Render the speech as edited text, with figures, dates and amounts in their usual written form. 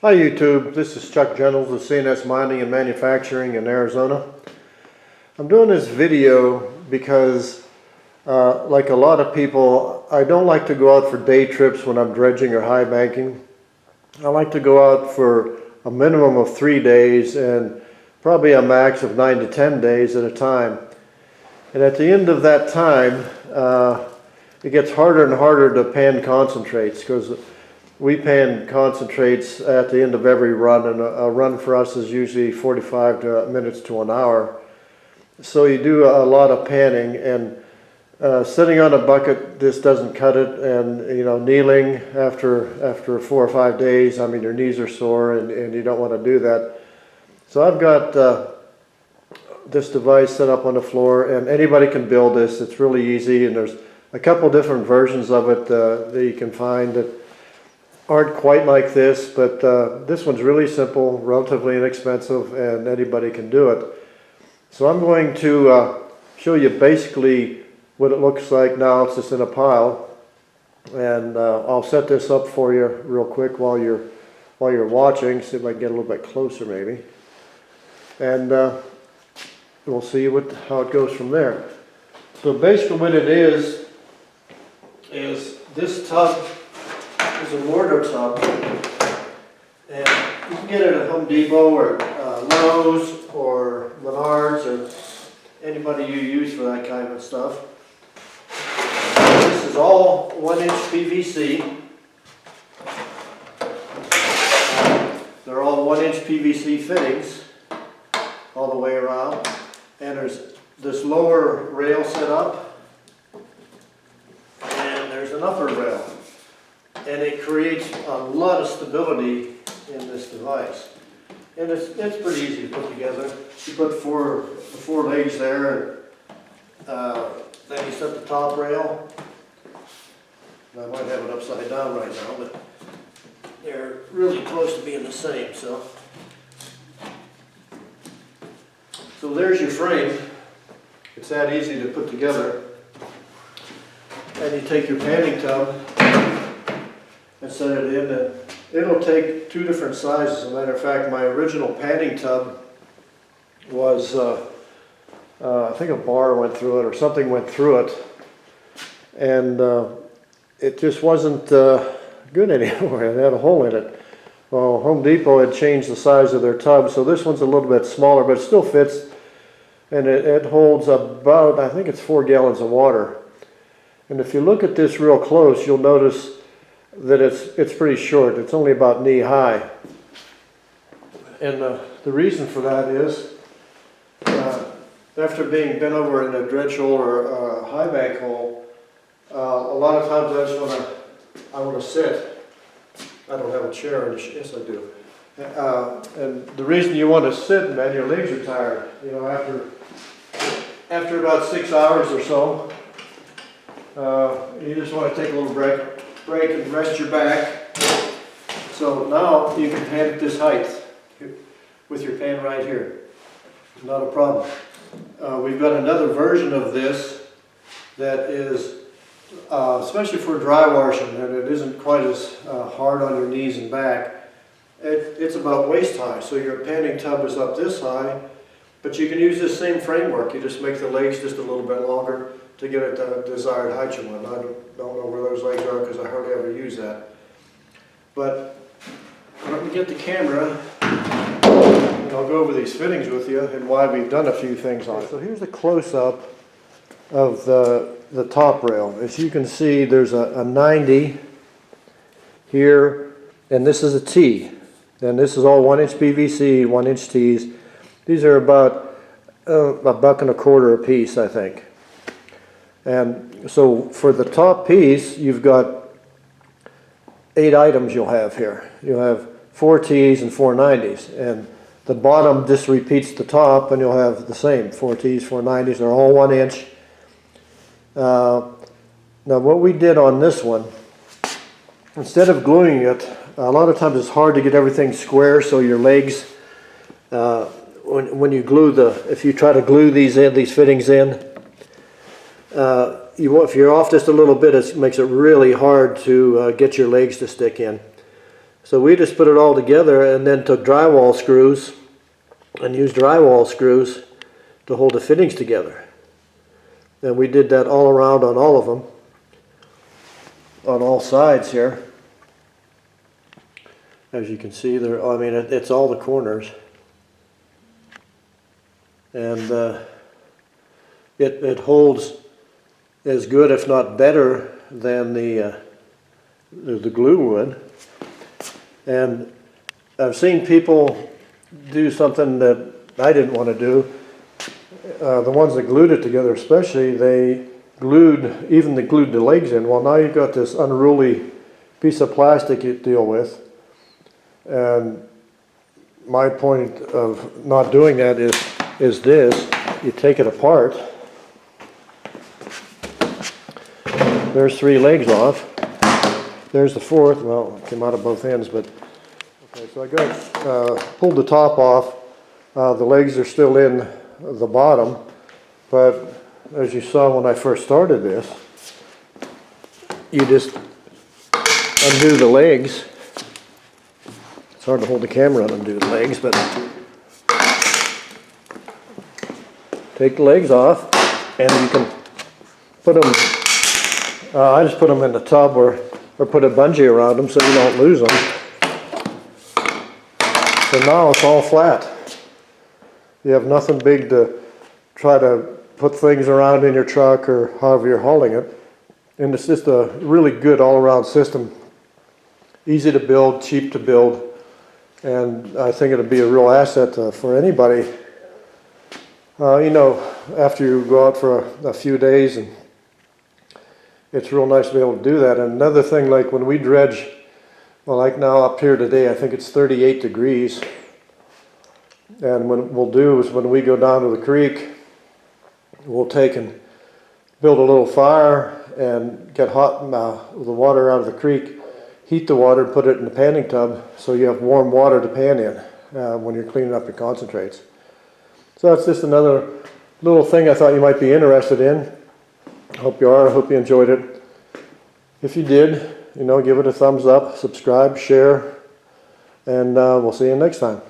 Hi YouTube, this is Chuck Jennels of CNS Mining and Manufacturing in Arizona. I'm doing this video because like a lot of people, I don't like to go out for day trips when I'm dredging or high banking. I like to go out for a minimum of 3 days and probably a max of 9 to 10 days at a time. And at the end of that time, it gets harder and harder to pan concentrates because we pan concentrates at the end of every run, and a run for us is usually 45 minutes to an hour. So you do a lot of panning, and sitting on a bucket, this doesn't cut it. And kneeling after 4 or 5 days, I mean, your knees are sore, and you don't want to do that. So I've got this device set up on the floor, and anybody can build this. It's really easy, and there's a couple different versions of it that you can find that aren't quite like this, but this one's really simple, relatively inexpensive, and anybody can do it. So I'm going to show you basically what it looks like now. It's just in a pile, and I'll set this up for you real quick while you're watching. See if I can get a little bit closer maybe, and we'll see how it goes from there. So basically what it is this tub is a mortar tub, and you can get it at Home Depot or Lowe's or Menards or anybody you use for that kind of stuff. This is all 1-inch PVC. They're all 1-inch PVC fittings all the way around, and there's this lower rail set up, and there's an upper rail. And it creates a lot of stability in this device. And it's pretty easy to put together. You put four legs there, and then you set the top rail. I might have it upside down right now, but they're really close to being the same. So there's your frame. It's that easy to put together. And you take your panting tub and set it in, and it'll take 2 different sizes. As a matter of fact, my original panting tub was, I think a bar went through it or something went through it, and it just wasn't good anymore. It had a hole in it. Well, Home Depot had changed the size of their tub, so this one's a little bit smaller, but it still fits, and it holds about, I think it's 4 gallons of water. And if you look at this real close, you'll notice that it's pretty short. It's only about knee high. And the reason for that is after being bent over in a dredge hole or a high bank hole, a lot of times I want to sit. I don't have a chair. Yes, I do. And the reason you want to sit, man, your legs are tired. After about 6 hours or so, you just want to take a little break and rest your back. So now you can pan at this height with your pan right here. Not a problem. We've got another version of this that is especially for dry washing, and it isn't quite as hard on your knees and back. It's about waist high, so your panting tub is up this high, but you can use this same framework. You just make the legs just a little bit longer to get it the desired height you want. I don't know where those legs are because I hardly ever use that. But let me get the camera, and I'll go over these fittings with you and why we've done a few things on it. So here's a close-up of the top rail. As you can see, there's a 90 here, and this is a T. And this is all 1-inch PVC, 1-inch Ts. These are about $1.25 a piece, I think. And so for the top piece, you've got 8 items you'll have here. You'll have 4 Ts and 4 90s. And the bottom just repeats the top, and you'll have the same, 4 Ts, 4 90s. They're all 1 inch. Now what we did on this one, instead of gluing it, a lot of times it's hard to get everything square, so your legs, when you glue if you try to glue these fittings in, if you're off just a little bit, it makes it really hard to get your legs to stick in. So we just put it all together and then took drywall screws and used drywall screws to hold the fittings together. And we did that all around on all of them, on all sides here. As you can see there, I mean, it's all the corners. And it holds as good, if not better, than the glue would. And I've seen people do something that I didn't want to do. The ones that glued it together especially, they glued the legs in. Well, now you've got this unruly piece of plastic you deal with. And my point of not doing that is this. You take it apart. There's 3 legs off. There's the 4th. Well, it came out of both ends, but okay. So I pulled the top off. The legs are still in the bottom, but as you saw when I first started this, you just undo the legs. It's hard to hold the camera and undo the legs, but take the legs off, and you can put them. I just put them in the tub or put a bungee around them so you don't lose them. So now it's all flat. You have nothing big to try to put things around in your truck or however you're hauling it. And it's just a really good all-around system. Easy to build, cheap to build, and I think it'll be a real asset for anybody. You know, after you go out for a few days, and it's real nice to be able to do that. And another thing, like when we dredge, well, like now up here today, I think it's 38 degrees. And what we'll do is when we go down to the creek, we'll take and build a little fire and get the water out of the creek, heat the water and put it in the panting tub so you have warm water to pan in when you're cleaning up your concentrates. So that's just another little thing I thought you might be interested in. Hope you are. I hope you enjoyed it. If you did, you know, give it a thumbs up, subscribe, share, and we'll see you next time.